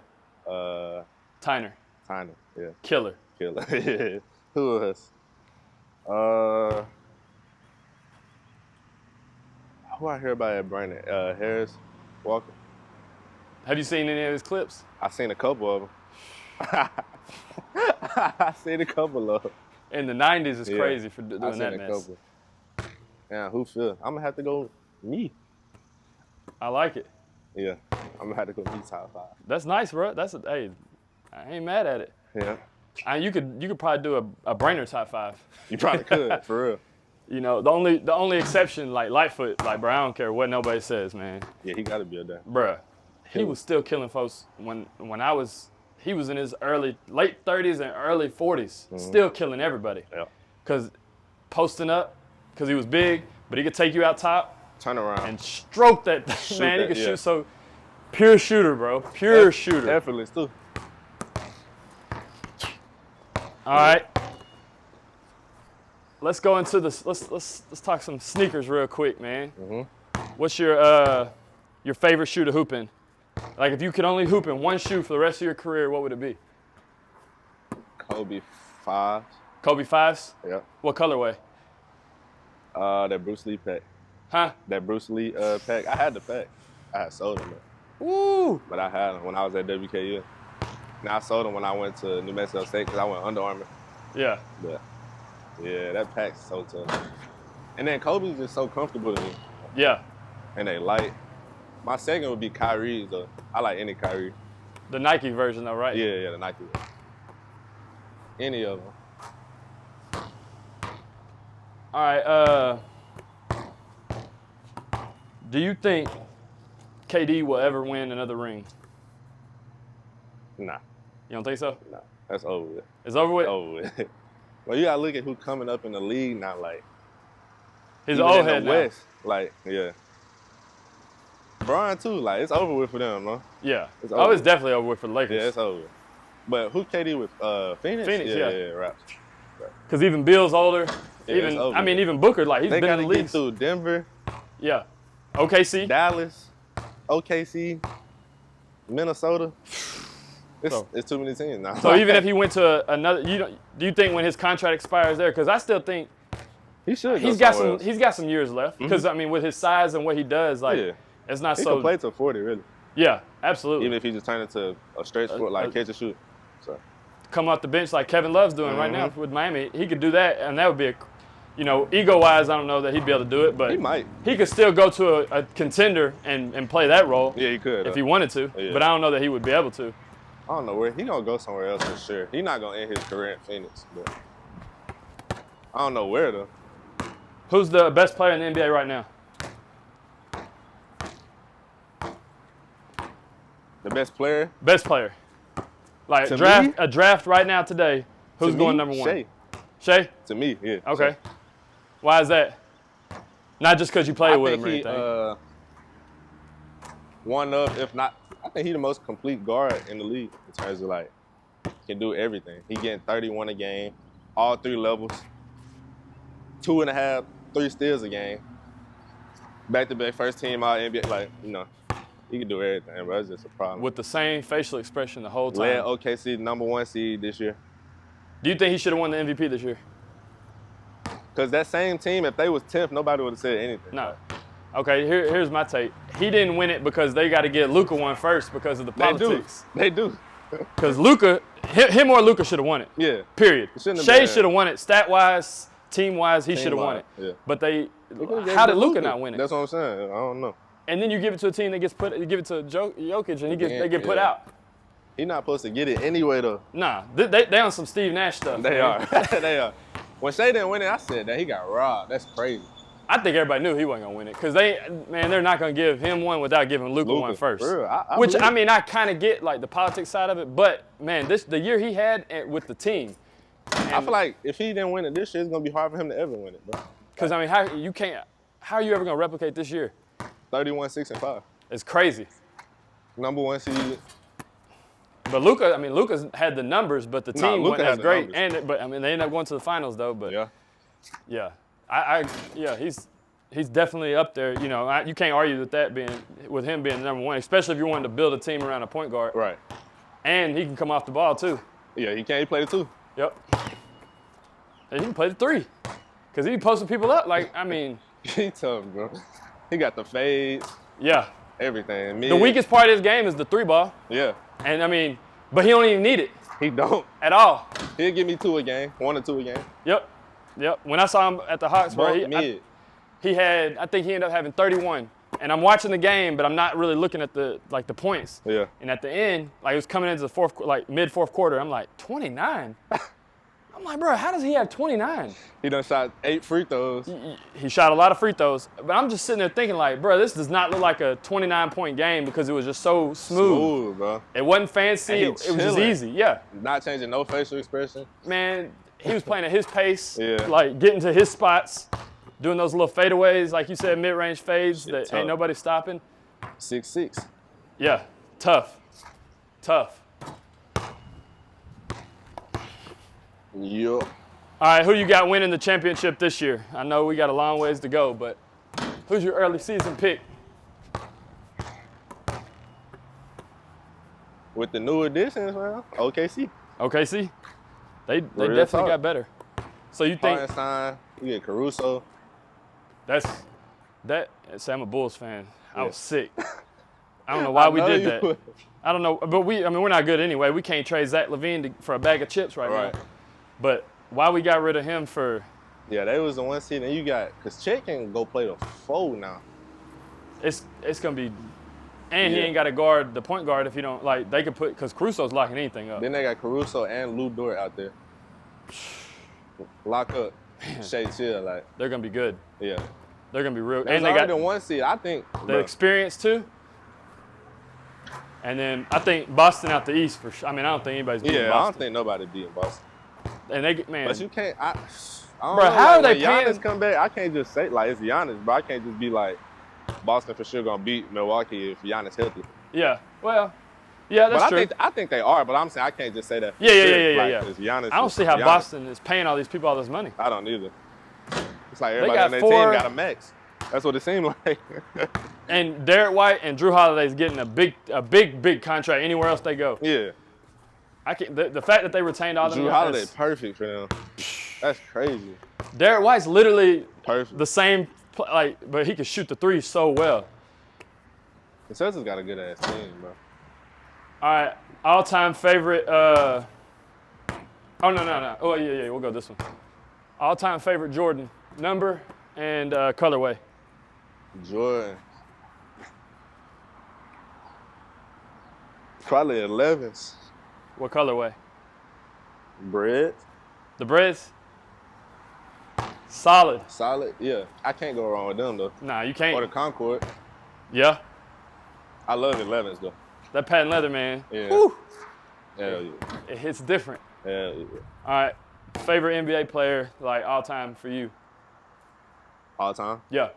Tyner. Tyner, yeah. Killer. Yeah. Who else? Who I hear about at Brandon? Harris Walker. Have you seen any of his clips? I seen a couple of them. I seen a couple of them. In the 90s, it's crazy for doing that mess. Couple. Yeah, who feel? I'm gonna have to go me. I like it. Yeah, I'm gonna have to go me top 5. That's nice, bro. Hey, I ain't mad at it. Yeah. You could probably do a brainer top 5. You probably could, for real. You know, the only exception, like Lightfoot, like, bro, I don't care what nobody says, man. Yeah, he gotta be up there. Bruh, he was still killing folks he was in his late 30s and early 40s, still killing everybody. Yeah. Cause posting up, cause he was big, but he could take you out top. Turn around. And stroke that thing, man. He could shoot so, pure shooter, bro. Pure shooter. Effortless too. All right. Let's go into this. Let's talk some sneakers real quick, man. What's your favorite shoe to hoop in? Like, if you could only hoop in one shoe for the rest of your career, what would it be? Kobe 5s. Kobe 5s? Yep. What colorway? That Bruce Lee pack. Huh? That Bruce Lee pack. I had the pack. I had sold them. Woo! But I had them when I was at WKU. Now I sold them when I went to New Mexico State because I went Under Armour. Yeah. But yeah, that pack's so tough. And then Kobe's just so comfortable to me. Yeah. And they light. My second would be Kyrie's though. I like any Kyrie. The Nike version though, right? Yeah, the Nike. Any of them. All right. Do you think KD will ever win another ring? Nah. You don't think so? Nah. That's over with. It's over with? Over with. Well, you gotta look at who's coming up in the league now, like. His old head now. West, like, yeah. Bron too, like, it's over with for them, no? Yeah. It's definitely over with for the Lakers. Yeah, it's over. But who KD with Phoenix? Phoenix, yeah. Right. Because even Bill's older. Yeah, Even Booker, like, he's been in the league. They gotta get through Denver. Yeah. OKC. Dallas. OKC. Minnesota. It's too many teams now. So even if he went to another, do you think when his contract expires there? Because I still think he should. He's got some years left. Because I mean, with his size and what he does, like, it's not he so. He can play till 40, really. Yeah, absolutely. Even if he just turned into a straight sport, like catch and shoot. So come off the bench like Kevin Love's doing right now with Miami, he could do that, and that would be ego-wise, I don't know that he'd be able to do it, but he might. He could still go to a contender and play that role. Yeah, he could if he wanted to. Yeah. But I don't know that he would be able to. I don't know where he gonna go somewhere else for sure. He's not gonna end his career in Phoenix, but I don't know where though. Who's the best player in the NBA right now? The best player? Best player. Like a draft right now today. Who's going number 1? Shea. Shea? To me, yeah. Okay. Shea. Why is that? Not just because you played with him or anything. One of, if not, I think he's the most complete guard in the league in terms of like, can do everything. He getting 31 a game, all 3 levels, 2.5, 3 steals a game. Back-to-back first team all NBA, like, he can do everything, bro. It's just a problem. With the same facial expression the whole time. Led OKC number 1 seed this year. Do you think he should have won the MVP this year? Because that same team, if they was 10th, nobody would have said anything. No. Okay, here's my take. He didn't win it because they got to get Luka one first because of the politics. They do. Because Luka, him or Luka should have won it. Yeah. Period. Shea should have won it. Stat-wise, team-wise, he should have won it. Yeah. But how did Luka not win it? That's what I'm saying. I don't know. And then you give it to a team that gets you give it to Jokic and they get put out. He's not supposed to get it anyway, though. Nah, they on some Steve Nash stuff. They are. They are. When Shea didn't win it, I said that he got robbed. That's crazy. I think everybody knew he wasn't gonna win it because they're not gonna give him one without giving Luka one first. For real. Which I kind of get like the politics side of it, but man, the year he had with the team. I feel like if he didn't win it this year, it's gonna be hard for him to ever win it, bro. Because I mean, how are you ever gonna replicate this year? 31-6-5. It's crazy. Number 1 seed. But Luka's had the numbers, but the team wasn't as great. But they ended up going to the finals though. But yeah. He's definitely up there. You can't argue with him being number 1, especially if you're wanting to build a team around a point guard. Right. And he can come off the ball, too. Yeah, he can't. He played it too. Yep. And he can play the 3. Because he posted people up. Like, I mean. He tough, bro. He got the fades. Yeah. Everything. The weakest part of his game is the 3 ball. Yeah. And, I mean, but he don't even need it. He don't. At all. He'll give me 2 a game. 1 or 2 a game. Yep. When I saw him at the Hawks, bro, I think he ended up having 31. And I'm watching the game, but I'm not really looking at the points. Yeah. And at the end, like it was coming into the mid fourth quarter, I'm like, 29? I'm like, bro, how does he have 29? He done shot 8 free throws. He shot a lot of free throws. But I'm just sitting there thinking like, bro, this does not look like a 29-point game because it was just so smooth. Bro. It wasn't fancy. It was just easy. Yeah. Not changing no facial expression. Man, he was playing at his pace, Yeah. like getting to his spots, doing those little fadeaways, like you said, mid-range fades that tough. ain't nobody stopping. 6'6". Yeah, tough. Yup. All right, who you got winning the championship this year? I know we got a long ways to go, but who's your early season pick? With the new additions, man, OKC. OKC? They Real definitely talk. got better. So you think Hartenstein, you get Caruso. say I'm a Bulls fan. I Yeah. was sick. I don't know why we know did you that. would. I don't know, but we're not good anyway. We can't trade Zach LaVine for a bag of chips right now. But why we got rid of him for? Yeah, they was the 1 seed, and you got because Chet can go play the 4 now. It's gonna be, and he Yeah. ain't got to guard the point guard if he don't like. They could put because Caruso's locking anything up. Then they got Caruso and Lou Dort out there. Lock up, Shea chill, like They're gonna be good. yeah. They're gonna be real. And they got the 1 seed. I think the experience too. And then I think Boston out the East for sure. I mean, I don't think anybody's beating Yeah, I Boston. don't think nobody beating Boston. And they man. But you can't. I don't Bro, know, how are like, they when paying? Giannis come back, I can't just say like it's Giannis, bro. I can't just be like Boston for sure gonna beat Milwaukee if Giannis healthy. Yeah. Well. Yeah, that's But true. I think they are. But I'm saying I can't just say that. Yeah. It's Giannis. I don't see how Giannis. Boston is paying all these people all this money. I don't either. It's like everybody got on their 4 team got a max. That's what it seemed like. And Derek White and Drew Holiday's getting a big contract anywhere else they go. Yeah. I can't. The fact that they retained all them Drew guys. Holiday, perfect for them. That's crazy. Derek White's literally Perfect. the same, but he can shoot the 3 so well. The Celtics got a good ass team, bro. All right, all-time favorite. Oh no. Oh yeah. We'll go this one. All-time favorite Jordan number and colorway. Jordan. Probably 11s. What colorway? Bread. The Breds. Solid. Solid. Yeah. I can't go wrong with them, though. Nah, you Or the can't. Concord. Yeah, I love 11s, though. that patent leather, man. Yeah. Whew, Hell yeah. it hits different. Hell yeah. All right, favorite NBA player, like all-time for you? All time. Yeah.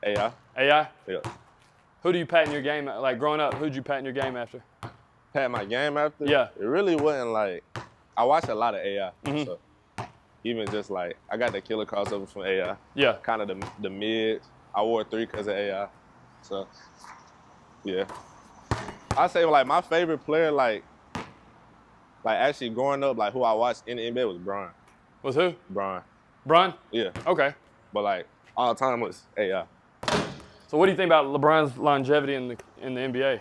AI. AI? Yeah. Who do you patent your game, like growing up, who'd you patent your game after? Had my game after. Yeah. It really wasn't like, I watched a lot of AI. Mhm. So even just like, I got the killer crossover from AI. Yeah. Kind of the mids. I wore 3 because of AI. So, yeah. I say like my favorite player, like actually growing up, like who I watched in the NBA was Bron. Was who? Bron. Bron? Yeah. Okay. But like all time was AI. So what do you think about LeBron's longevity in the NBA?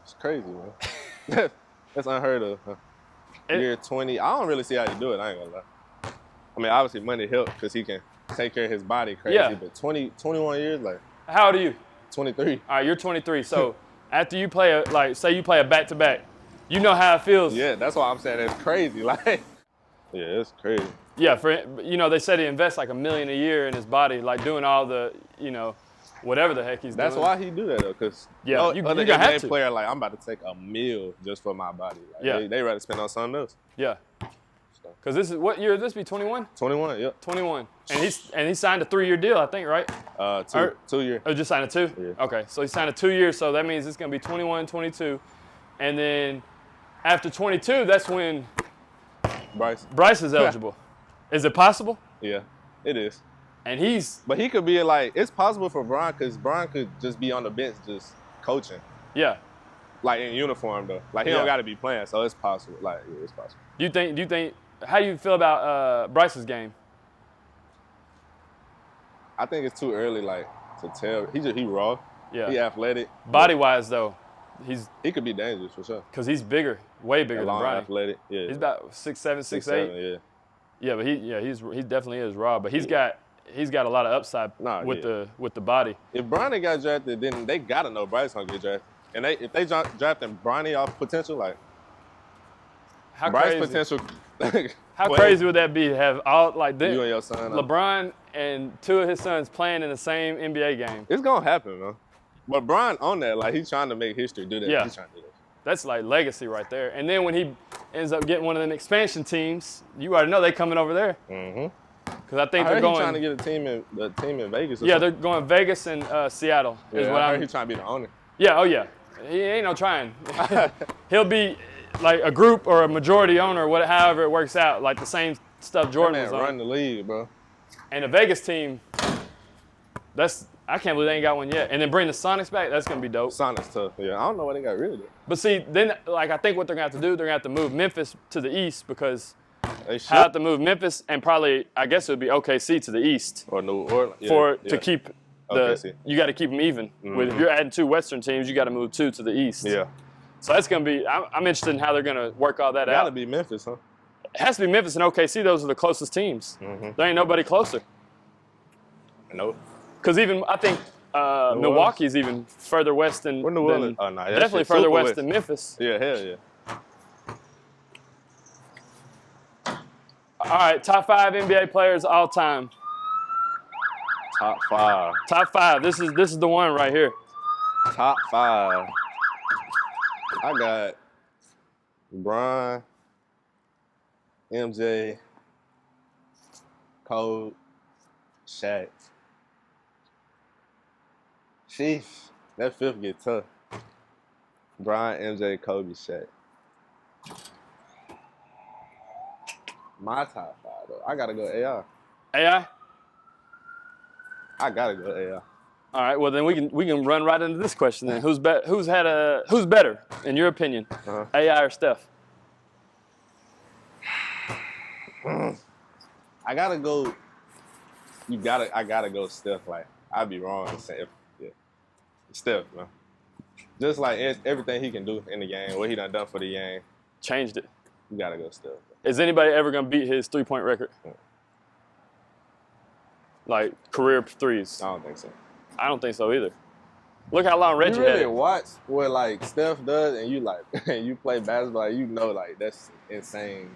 It's crazy, man. That's unheard of. Year 20. I don't really see how you do it. I ain't gonna lie. I mean, obviously money helps because he can take care of his body crazy. Yeah. But 21 years, like How old are you? 23. All right, you're 23. So after you play say you play a back-to-back, you know how it feels. Yeah, that's why I'm saying it's crazy. Like, yeah, it's crazy. Yeah, they said he invests like $1 million a year in his body, like doing all the, whatever the heck he's That's doing. why he do that though, because Yeah, you other gonna have NBA to. player like I'm about to take a meal just for my body. Like, Yeah. they rather spend on something else. Yeah. Because this is what year? Would this be 21? 21, yep. 21. And he signed a 3-year deal, I think, right? 2 year. Oh, just signed a 2? Yeah. Okay, so he signed a 2 years, so that means it's going to be 21, 22. And then after 22, that's when Bryce is eligible. Is it possible? Yeah, it is. And he's, But he could be like, it's possible for Bron because Bron could just be on the bench just coaching. yeah. like in uniform though. Like he don't got to be playing, so it's possible. Like yeah, it's possible. Do you think? How do you feel about Bryce's game? I think it's too early, like to tell. He raw. Yeah. He athletic. Body wise though, he could be dangerous for sure. Cause he's bigger, way bigger than Bronny. Athletic. Yeah. He's about 6'7", 6'8". Yeah. Yeah, but he definitely is raw. But he's got a lot of upside with the body. If Bronny got drafted, then they gotta know Bryce gonna get drafted. And if they drafting Bronny off potential, like how Bryce crazy. potential. How crazy would that be to have all like this? You and your son. LeBron and two of his sons playing in the same NBA game. It's gonna happen, man. But Bron on that, like he's trying to make history, do that. Yeah. He's trying to do that. That's like legacy right there. And then when he ends up getting one of them expansion teams, you already know they coming over there. Mm-hmm. Because I think I they're heard going. He's trying to get a team in Vegas. Yeah, they're going Vegas and Seattle. Is what I heard he's trying to be the owner. Yeah, oh yeah. He ain't no trying. He'll be like a group or a majority owner, however it works out. Like the same stuff Jordan was on. Run the league, bro. And the Vegas team, I can't believe they ain't got one yet. And then bring the Sonics back, that's gonna be dope. Sonics tough. Yeah, I don't know why they got rid of it. But see, then like I think what they're gonna have to do, they're gonna have to move Memphis to the east because they should have to move Memphis and probably I guess it would be OKC to the east. Or New Orleans. To keep you got to keep them even. Mm-hmm. If you're adding two Western teams, you got to move two to the east. Yeah. So that's gonna be. I'm interested in how they're gonna work all that out. Gotta be Memphis, huh? It has to be Memphis and OKC. Those are the closest teams. Mm-hmm. There ain't nobody closer. Nope. Because even I think Milwaukee's even further west than. New Orleans. Oh, no, definitely further west than Memphis. Yeah, hell yeah. All right, top 5 NBA players all time. Top 5. Top 5. This is the one right here. Top 5. I got LeBron, MJ, Kobe, Shaq. Sheesh, that fifth get tough. Brian, MJ, Kobe, Shaq. My top 5 though, I gotta go AI. AI? I gotta go AI. All right, well then we can run right into this question then. Who's better in your opinion, AI or Steph? I gotta go. I gotta go Steph. Like I'd be wrong to say Steph, man. Just like everything he can do in the game, what he done for the game, changed it. You gotta go Steph. Is anybody ever gonna beat his 3-point record? Like career threes? I don't think so. I don't think so either. Look how long Reggie had it. You really had. Watch what like Steph does, and you like and you play basketball, you know like that's insane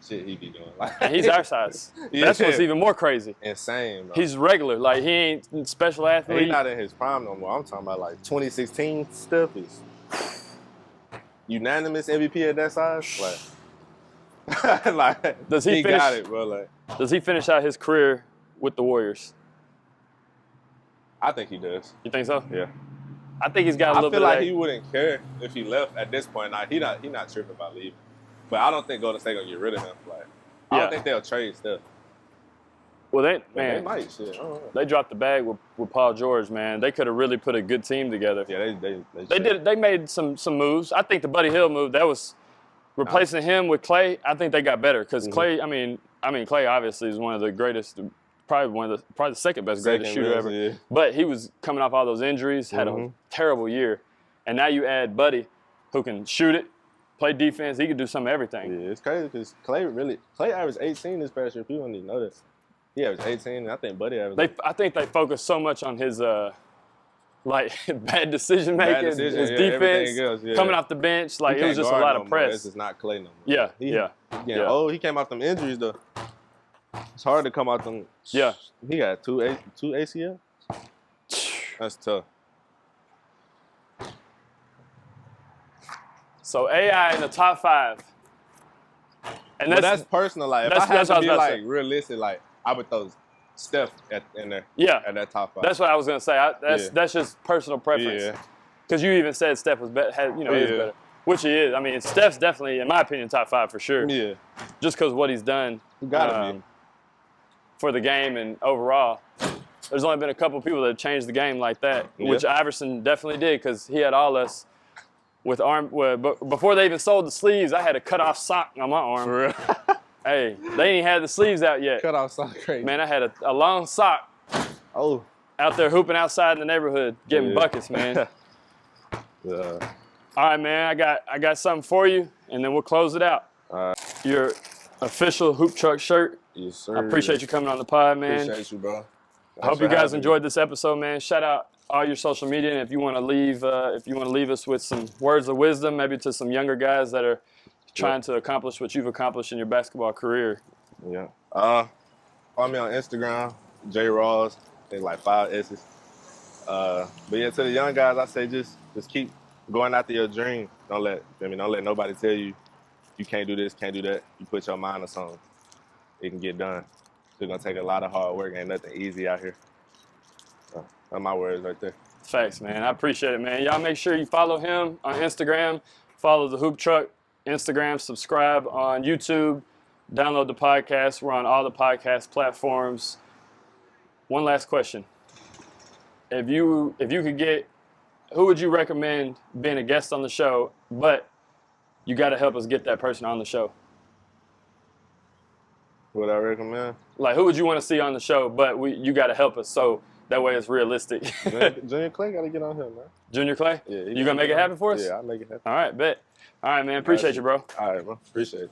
shit he be doing. Like and he's our size. Yeah. That's what's even more crazy. Insane, bro. He's regular. Like he ain't special athlete. He's not in his prime no more. I'm talking about like 2016 Steph is unanimous MVP at that size. Like, like does he finish, got it, bro. Like, does he finish out his career with the Warriors? I think he does. You think so? Yeah. I think he's got a little bit I feel like of he wouldn't care if he left at this point. He not tripping about leaving. But I don't think Golden State gonna get rid of him. Like, I don't think they'll trade Steph. Well, they might. Shit. I don't know. They dropped the bag with Paul George, man. They could have really put a good team together. Yeah, they did. They made some moves. I think the Buddy Hield move that was replacing him with Clay. I think they got better because Clay. I mean, Clay obviously is one of the greatest. Probably the second best greatest shooter ever. Yeah. But he was coming off all those injuries, had a terrible year. And now you add Buddy, who can shoot it, play defense. He can do some of everything. Yeah, it's crazy because Clay averaged 18 this past year. People don't even know this. He averaged 18, and I think Buddy averaged. I think they focus so much on his bad decision making, his defense, coming off the bench. Like it was just a lot of press. This is not Clay no more. Yeah. Oh, he came off them injuries though. It's hard to come out them. Yeah. He got two ACL. That's tough. So AI in the top 5. And that's personal. Like if I had to be like realistic, like I would throw Steph in there. Yeah. At that top 5. That's what I was gonna say. That's just personal preference. Yeah. Because you even said Steph was better. He is better. Which he is. I mean, Steph's definitely, in my opinion, top 5 for sure. Yeah. Just because what he's done. You gotta be. For the game and overall. There's only been a couple people that have changed the game like that, which Iverson definitely did because he had all us before they even sold the sleeves, I had a cut off sock on my arm. For real. Hey, they ain't had the sleeves out yet. Cut off sock crazy. Man, I had a long sock. Oh. Out there hooping outside in the neighborhood, getting buckets, man. Yeah. All right, man. I got something for you, and then we'll close it out. Your official Hoop Truck shirt. Yes, sir. I appreciate you coming on the pod, man. Appreciate you, bro. I hope you guys enjoyed this episode, man. Shout out all your social media, and if you want to leave us with some words of wisdom, maybe to some younger guys that are trying to accomplish what you've accomplished in your basketball career. Yeah. Follow me on Instagram, J Rawls. There's like 5 S's. But yeah, to the young guys, I say just keep going after your dream. Don't let nobody tell you you can't do this, can't do that. You put your mind on something, it can get done. It's gonna take a lot of hard work. Ain't nothing easy out here. So, that's my words right there. Facts, man. I appreciate it, man. Y'all make sure you follow him on Instagram. Follow the Hoop Truck Instagram. Subscribe on YouTube. Download the podcast. We're on all the podcast platforms. One last question. If you could get, who would you recommend being a guest on the show, but you got to help us get that person on the show? Who would I recommend? Like, who would you want to see on the show, but you got to help us so that way it's realistic. Junior Clay got to get on here, man. Junior Clay? Yeah. You going to make it happen for us? Yeah, I'll make it happen. All right, bet. All right, man. Appreciate you, bro. All right, bro. Appreciate it.